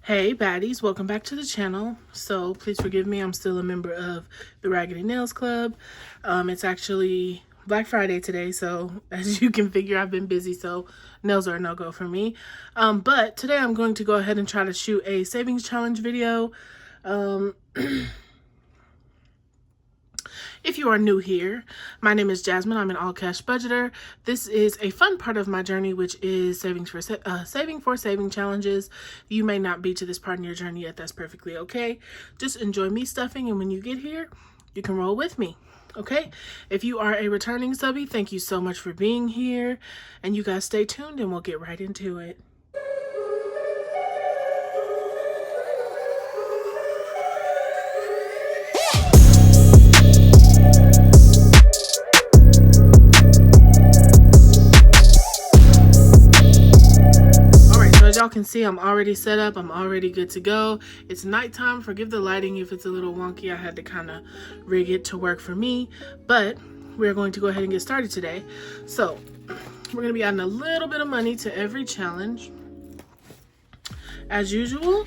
Hey baddies, welcome back to the channel. So please forgive me, I'm still a member of the Raggedy Nails Club. It's actually Black Friday today, so as you can figure, I've been busy, so nails are a no-go for me. But today I'm going to go ahead and try to shoot a savings challenge video. If you are new here, my name is Jasmine. I'm an all-cash budgeter. This is a fun part of my journey, which is saving for saving challenges. You may not be to this part in your journey yet. That's perfectly okay. Just enjoy me stuffing, and when you get here, you can roll with me. Okay? If you are a returning subby, thank you so much for being here. And you guys stay tuned, and we'll get right into it. Y'all can see I'm already set up. I'm already good to go. It's nighttime. Forgive the lighting if it's a little wonky. I had to kind of rig it to work for me, but we're going to go ahead and get started today. So we're going to be adding a little bit of money to every challenge. As usual,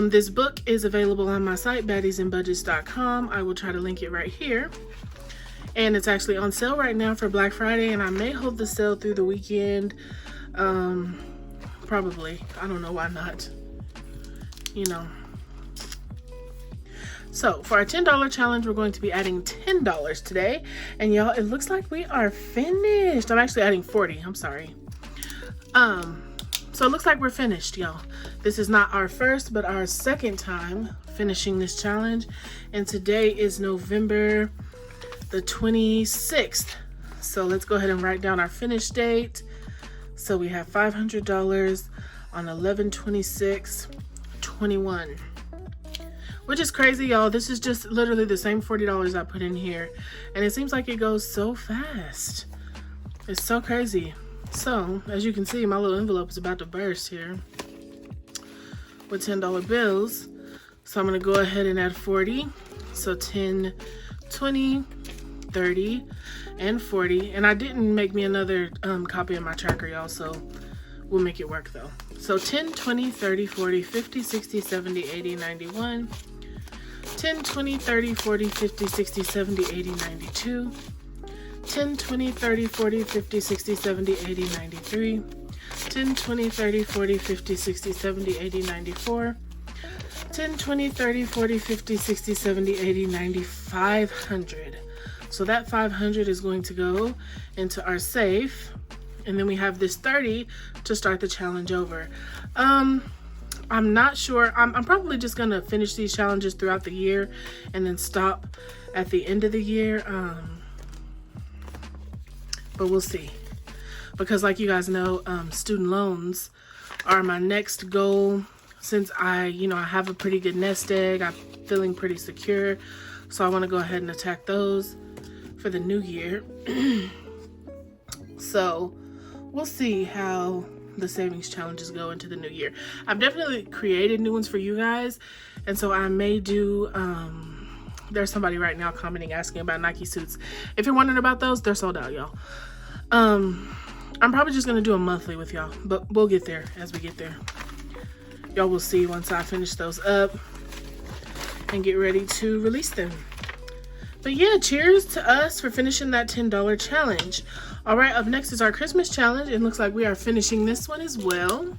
this book is available on my site, baddiesandbudgets.com. I will try to link it right here. And it's actually on sale right now for Black Friday, and I may hold the sale through the weekend. Probably. I don't know why not. You know. So for our $10 challenge, we're going to be adding $10 today. And y'all, it looks like we are finished. I'm actually adding 40. I'm sorry. So it looks like we're finished, y'all. This is not our first, but our second time finishing this challenge. And today is November the 26th. So let's go ahead and write down our finish date. So we have $500 on 11/26/21, which is crazy, y'all. This is just literally the same $40 I put in here, and it seems like it goes so fast. It's so crazy. So as you can see, my little envelope is about to burst here with $10 bills. So I'm gonna go ahead and add 40. So 10, 20, 30, and 40. And I didn't make me another copy of my tracker, y'all, so we'll make it work though. So 10, 20, 30, 40, 50, 60, 70, 80, 91. 10, 20, 30, 40, 50, 60, 70, 80, 92. 10, 20, 30, 40, 50, 60, 70, 80, 93. 10, 20, 30, 40, 50, 60, 70, 80, 94. 10, 20, 30, 40, 50, 60, 70, 80, 90, 500. So that 500 is going to go into our safe. And then we have this 30 to start the challenge over. I'm not sure. I'm probably just going to finish these challenges throughout the year and then stop at the end of the year. But we'll see. Because like you guys know, student loans are my next goal. Since I have a pretty good nest egg, I'm feeling pretty secure. So I want to go ahead and attack those for the new year. So we'll see how the savings challenges go into the new year. I've definitely created new ones for you guys, and so I may do there's somebody right now commenting asking about Nike suits. If you're wondering about those, they're sold out, y'all. I'm probably just gonna do a monthly with y'all, but we'll get there as we get there. Y'all will see once I finish those up and get ready to release them. But yeah, cheers to us for finishing that $10 challenge. All right, up next is our Christmas challenge. It looks like we are finishing this one as well.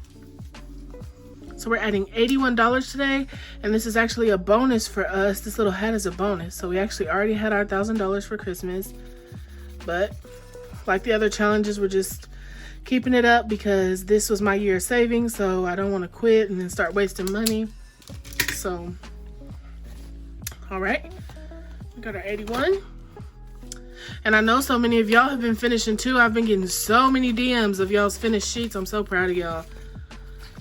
So we're adding $81 today, and this is actually a bonus for us. This little hat is a bonus. So we actually already had our $1,000 for Christmas. But like the other challenges, we're just keeping it up because this was my year of savings, so I don't want to quit and then start wasting money. So, all right. We got our 81. And I know so many of y'all have been finishing too. I've been getting so many DMs of y'all's finished sheets. I'm so proud of y'all.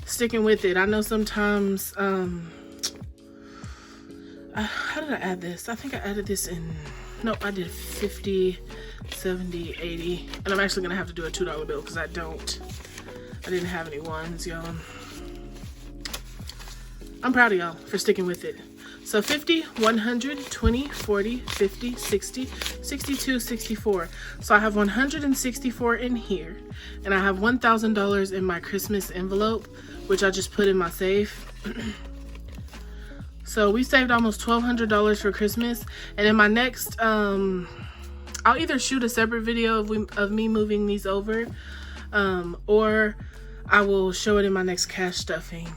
Sticking with it. I know sometimes, how did I add this? I think I added this in, nope, I did 50, 70, 80. And I'm actually gonna have to do a $2 bill because I didn't have any ones, y'all. I'm proud of y'all for sticking with it. So 50, 100, 20, 40, 50, 60, 62, 64. So I have 164 in here. And I have $1,000 in my Christmas envelope, which I just put in my safe. So we saved almost $1,200 for Christmas, and in my next I'll either shoot a separate video of me moving these over, or I will show it in my next cash stuffing.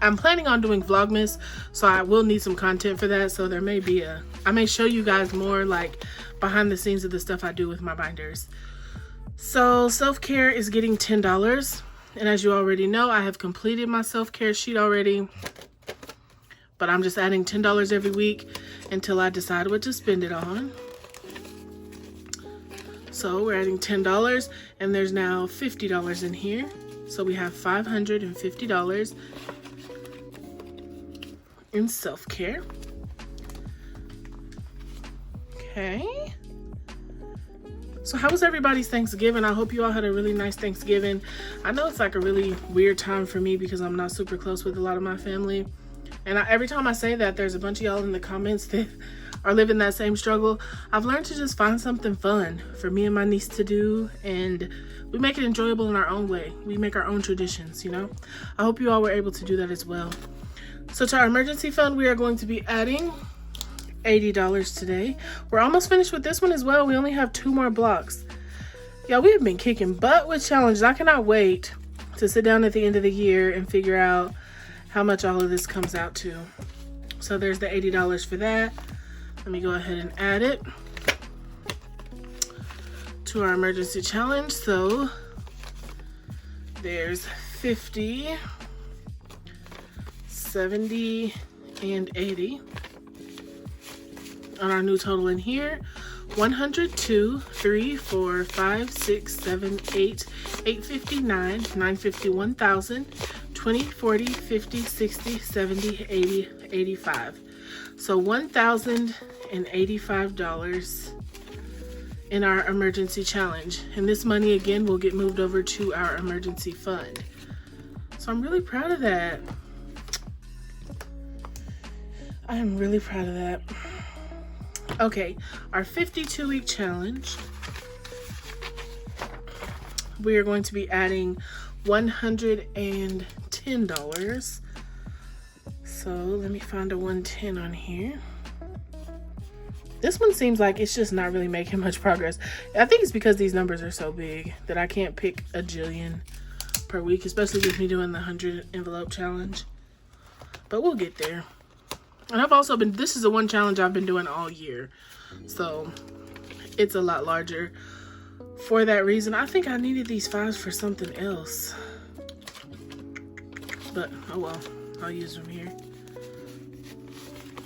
I'm planning on doing Vlogmas, so I will need some content for that. So there may be I may show you guys more like behind the scenes of the stuff I do with my binders. So self-care is getting $10. And as you already know, I have completed my self-care sheet already. But I'm just adding $10 every week until I decide what to spend it on. So we're adding $10, and there's now $50 in here. So we have $550 in self-care. Okay. So how was everybody's Thanksgiving? I hope you all had a really nice Thanksgiving. I know it's like a really weird time for me because I'm not super close with a lot of my family. And every time I say that, there's a bunch of y'all in the comments that are living that same struggle. I've learned to just find something fun for me and my niece to do, and we make it enjoyable in our own way. We make our own traditions, you know? I hope you all were able to do that as well. So to our emergency fund, we are going to be adding $80 today. We're almost finished with this one as well. We only have 2 more blocks. Yeah, we have been kicking butt with challenges. I cannot wait to sit down at the end of the year and figure out how much all of this comes out to. So there's the $80 for that. Let me go ahead and add it to our emergency challenge. So there's 50, 70, and 80 on our new total in here. 100, 2, 3, 4, 5, 6, 7, 8, 859, 950, 1,000, 20, 40, 50, 60, 70, 80, 85. So $1,085 in our emergency challenge. And this money again will get moved over to our emergency fund. So I'm really proud of that. I am really proud of that. Okay, our 52-week challenge, we are going to be adding $110. So let me find a 110 on here. This one seems like it's just not really making much progress. I think it's because these numbers are so big that I can't pick a jillion per week, especially with me doing the 100 envelope challenge. But we'll get there. And I've also been, this is the one challenge I've been doing all year. So it's a lot larger. For that reason, I think I needed these 5s for something else. But, oh well, I'll use them here.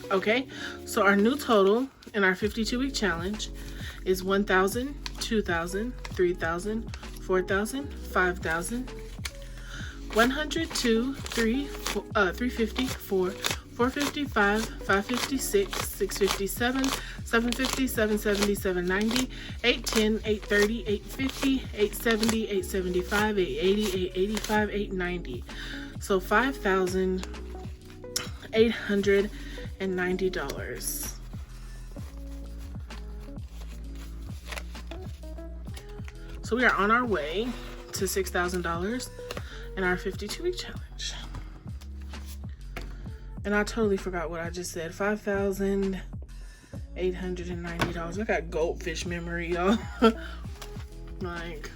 Okay, so our new total in our 52-week challenge is 1,000, 2,000, 3,000, 4,000, 5,000, 100, 2, 3, 350, 4, 455, 556, 657, 750, 770, 790, 810, 830, 850, 870, 875, 880, 885, 890. So $5,890. So we are on our way to $6,000 in our 52-week challenge. And I totally forgot what I just said. $5,890. I got goldfish memory, y'all. Like,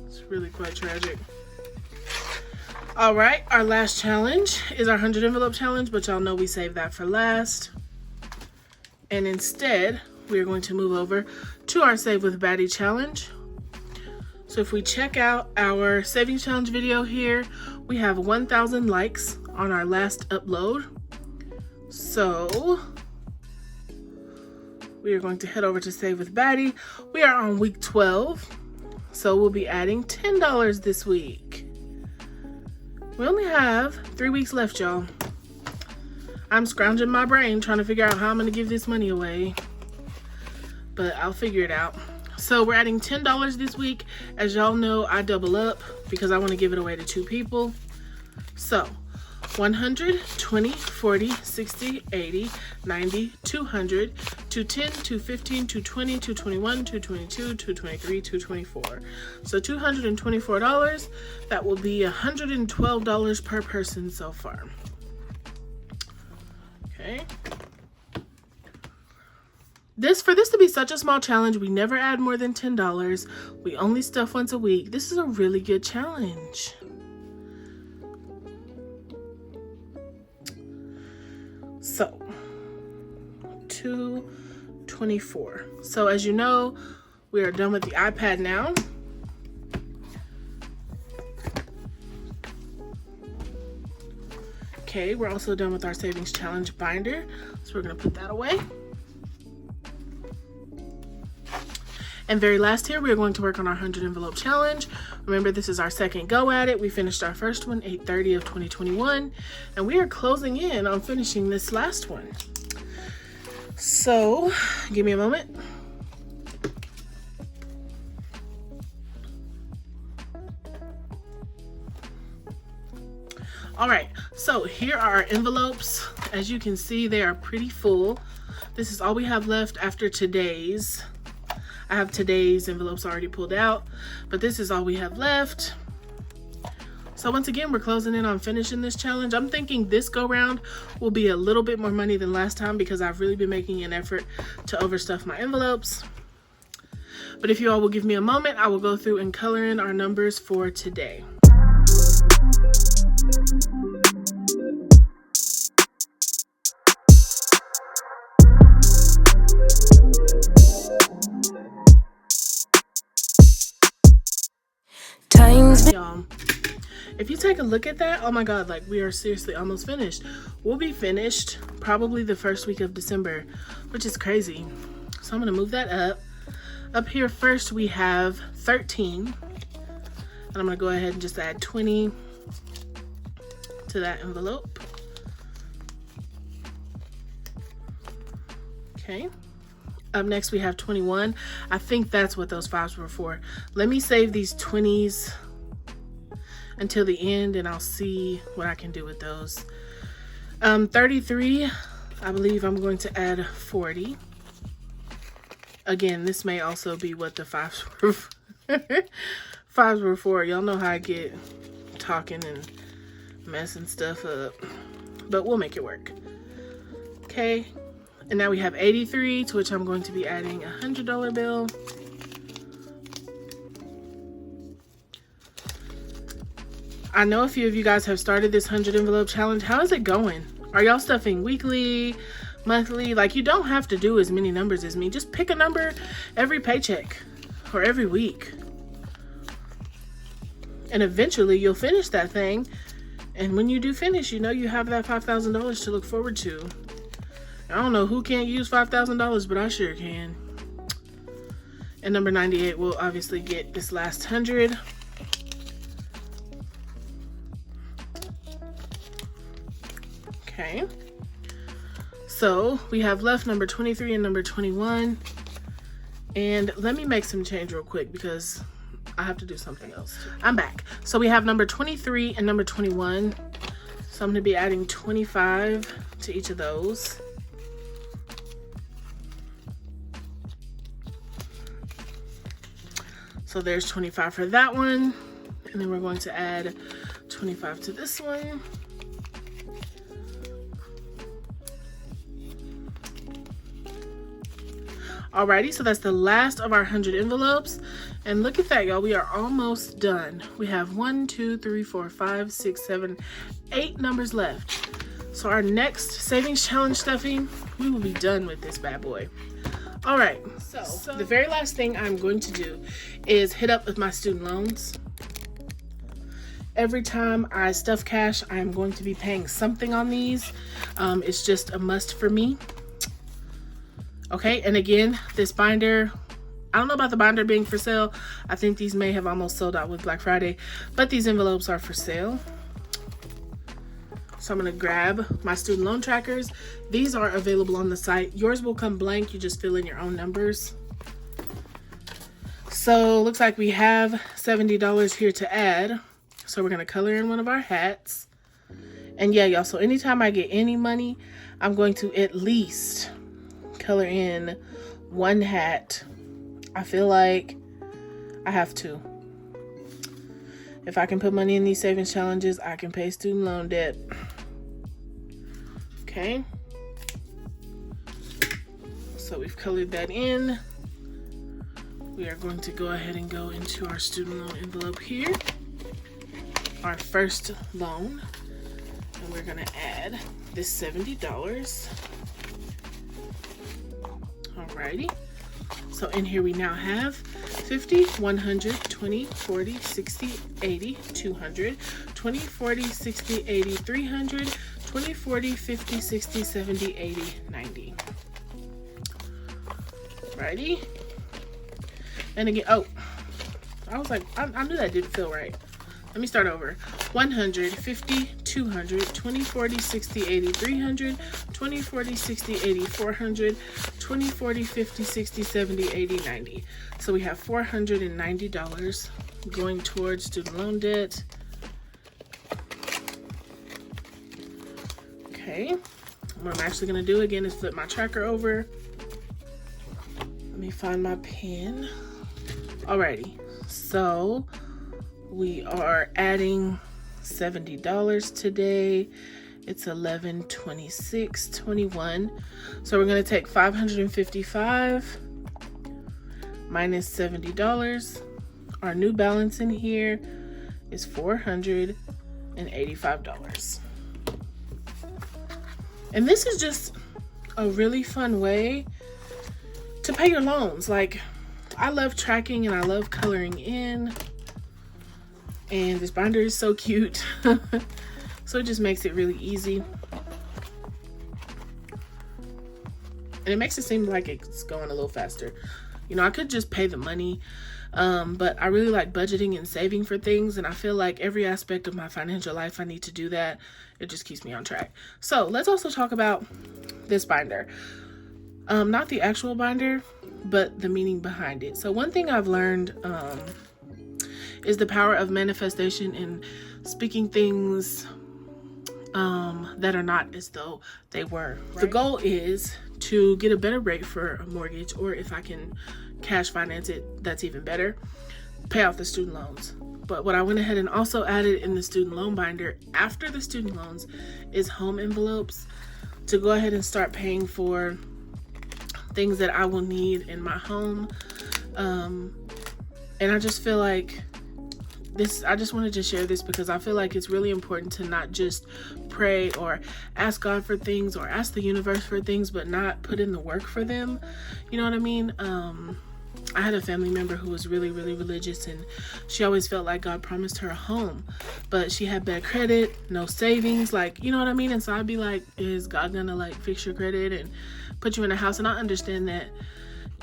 it's really quite tragic. All right, our last challenge is our 100 envelope challenge, but y'all know we saved that for last. And instead, we are going to move over to our Save With Baddie challenge. So if we check out our savings challenge video here, we have 1,000 likes on our last upload. So we are going to head over to Save With Baddie. We are on week 12, so we'll be adding $10 this week. We only have 3 weeks left, y'all. I'm scrounging my brain trying to figure out how I'm gonna give this money away, but I'll figure it out. So we're adding $10 this week. As y'all know, I double up because I want to give it away to 2 people. So 100, 20, 40, 60, 80, 90, 200, 210, 215, 220, 221, 222, 223, 224. So $224. That will be $112 per person so far. Okay. For this to be such a small challenge, we never add more than $10. We only stuff once a week. This is a really good challenge. So, $224. So as you know, we are done with the iPad now. Okay, we're also done with our savings challenge binder. So we're gonna put that away. And very last here, we are going to work on our 100 envelope challenge. Remember, this is our second go at it. We finished our first one, 8/30 of 2021, and we are closing in on finishing this last one. So, give me a moment. All right, so here are our envelopes. As you can see, they are pretty full. This is all we have left after today's. I have today's envelopes already pulled out, but this is all we have left. So once again, we're closing in on finishing this challenge. I'm thinking this go round will be a little bit more money than last time because I've really been making an effort to overstuff my envelopes. But if you all will give me a moment, I will go through and color in our numbers for today. Y'all, if you take a look at that, oh my god, like we are seriously almost finished. We'll be finished probably the first week of December, which is crazy. So I'm gonna move that up. Up here first we have 13, and I'm gonna go ahead and just add 20 to that envelope. Okay. Up next we have 21. I think that's what those 5s were for. Let me save these 20s until the end and I'll see what I can do with those. 33, I believe I'm going to add 40. Again, this may also be what the 5s were for. 5s were for. Y'all know how I get talking and messing stuff up, but we'll make it work. Okay. And now we have 83, to which I'm going to be adding a $100 bill. I know a few of you guys have started this 100 envelope challenge. How is it going? Are y'all stuffing weekly, monthly? Like, you don't have to do as many numbers as me. Just pick a number every paycheck or every week. And eventually you'll finish that thing. And when you do finish, you know you have that $5,000 to look forward to. I don't know who can't use $5,000, but I sure can. And number 98 will obviously get this last 100. Okay. So we have left number 23 and number 21. And let me make some change real quick because I have to do something else. I'm back. So we have number 23 and number 21. So I'm going to be adding 25 to each of those. So there's 25 for that one. And then we're going to add 25 to this one. Alrighty, so that's the last of our 100 envelopes. And look at that, y'all. We are almost done. We have 1, 2, 3, 4, 5, 6, 7, 8 numbers left. So our next savings challenge stuffing, we will be done with this bad boy. All right, so the very last thing I'm going to do is hit up with my student loans. Every time I stuff cash, I'm going to be paying something on these. It's just a must for me. Okay, and again, this binder, I don't know about the binder being for sale. I think these may have almost sold out with Black Friday, but these envelopes are for sale. So I'm gonna grab my student loan trackers. These are available on the site. Yours will come blank, you just fill in your own numbers. So looks like we have $70 here to add. So we're gonna color in one of our hats. And yeah, y'all, so anytime I get any money, I'm going to at least color in one hat. I feel like I have to. If I can put money in these savings challenges, I can pay student loan debt. Okay. So we've colored that in. We are going to go ahead and go into our student loan envelope here. Our first loan. And we're gonna add this $70. Alrighty. So in here we now have 50, 100, 20, 40, 60, 80, 200, 20, 40, 60, 80, 300, 20, 40, 50, 60, 70, 80, 90. Righty. And again, oh, I was like, I knew that didn't feel right. Let me start over. 100, 50, 200, 20, 40, 60, 80, 300, 20, 40, 60, 80, 400, 20, 40, 50, 60, 70, 80, 90. So we have $490 going towards student loan debt. Okay. What I'm actually going to do again is flip my tracker over. Let me find my pen. Alrighty. So we are adding $70 today. It's 11/26/21. So we're going to take 555 minus $70. Our new balance in here is $485. And this is just a really fun way to pay your loans. Like, I love tracking and I love coloring in. And this binder is so cute. So it just makes it really easy. And it makes it seem like it's going a little faster. You know, I could just pay the money, but I really like budgeting and saving for things. And I feel like every aspect of my financial life, I need to do that. It just keeps me on track. So let's also talk about this binder. Not the actual binder, but the meaning behind it. So one thing I've learned is the power of manifestation and speaking things that are not as though they were. Right? The goal is to get a better rate for a mortgage, or if I can cash finance it, that's even better. Pay off the student loans. But what I went ahead and also added in the student loan binder after the student loans is home envelopes to go ahead and start paying for things that I will need in my home. And I just feel like I just wanted to share this because I feel like it's really important to not just pray or ask God for things or ask the universe for things, but not put in the work for them. You know what I mean? I had a family member who was really, really religious, and she always felt like God promised her a home, but she had bad credit, no savings, like, you know what I mean? And so I'd be like, is God gonna like fix your credit and put you in a house? And I understand that,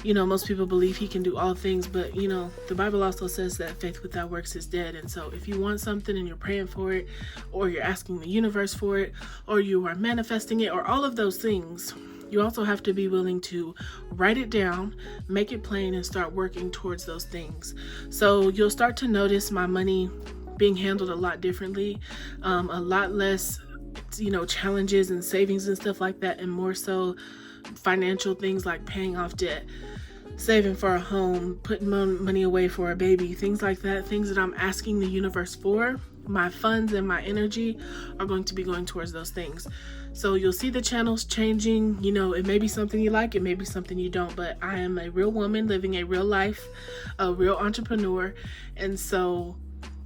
you know, most people believe he can do all things, but you know, the Bible also says that faith without works is dead. And so if you want something and you're praying for it, or you're asking the universe for it, or you are manifesting it, or all of those things, you also have to be willing to write it down, make it plain, and start working towards those things. So you'll start to notice my money being handled a lot differently, a lot less, you know, challenges and savings and stuff like that, and more so financial things like paying off debt, saving for a home, putting money away for a baby, things like that, things that I'm asking the universe for. My funds and my energy are going to be going towards those things. So you'll see the channels changing. You know, it may be something you like, it may be something you don't, but I am a real woman living a real life, a real entrepreneur. And so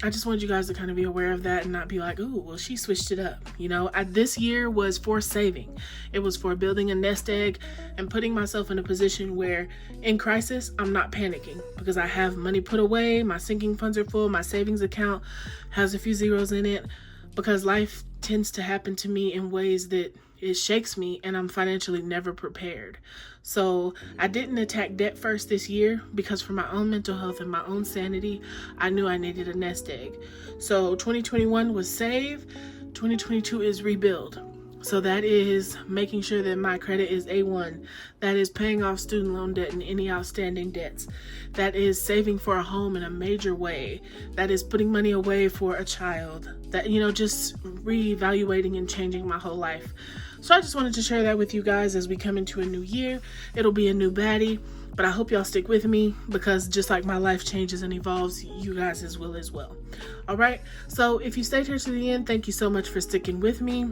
I just wanted you guys to kind of be aware of that and not be like, oh, well, she switched it up. You know, this year was for saving. It was for building a nest egg and putting myself in a position where in crisis, I'm not panicking because I have money put away. My sinking funds are full. My savings account has a few zeros in it because life tends to happen to me in ways that it shakes me and I'm financially never prepared. So I didn't attack debt first this year because for my own mental health and my own sanity, I knew I needed a nest egg. So 2021 was save, 2022 is rebuild. So that is making sure that my credit is A1. That is paying off student loan debt and any outstanding debts. That is saving for a home in a major way. That is putting money away for a child. That, you know, just reevaluating and changing my whole life. So I just wanted to share that with you guys as we come into a new year. It'll be a new baddie, but I hope y'all stick with me, because just like my life changes and evolves, you guys will as well. All right. So if you stayed here to the end, thank you so much for sticking with me.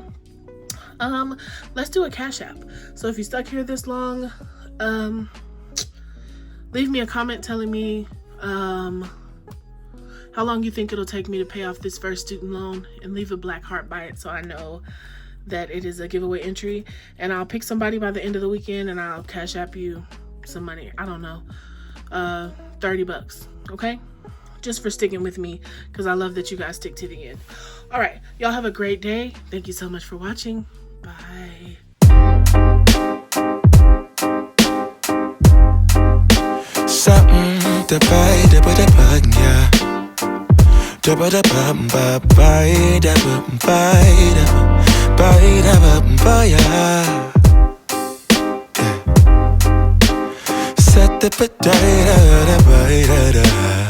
Let's do a Cash App. So if you stuck here this long, leave me a comment telling me how long you think it'll take me to pay off this first student loan, and leave a black heart by it so I know that it is a giveaway entry. And I'll pick somebody by the end of the weekend and I'll Cash App you some money. I don't know, $30, okay? Just for sticking with me, because I love that you guys stick to the end. All right, y'all have a great day. Thank you so much for watching. Bye. Something to buy, da ba da bug, yeah. Da ba da bum ba buy, da bum buy, da buy, yeah. Set the ba da da da da da.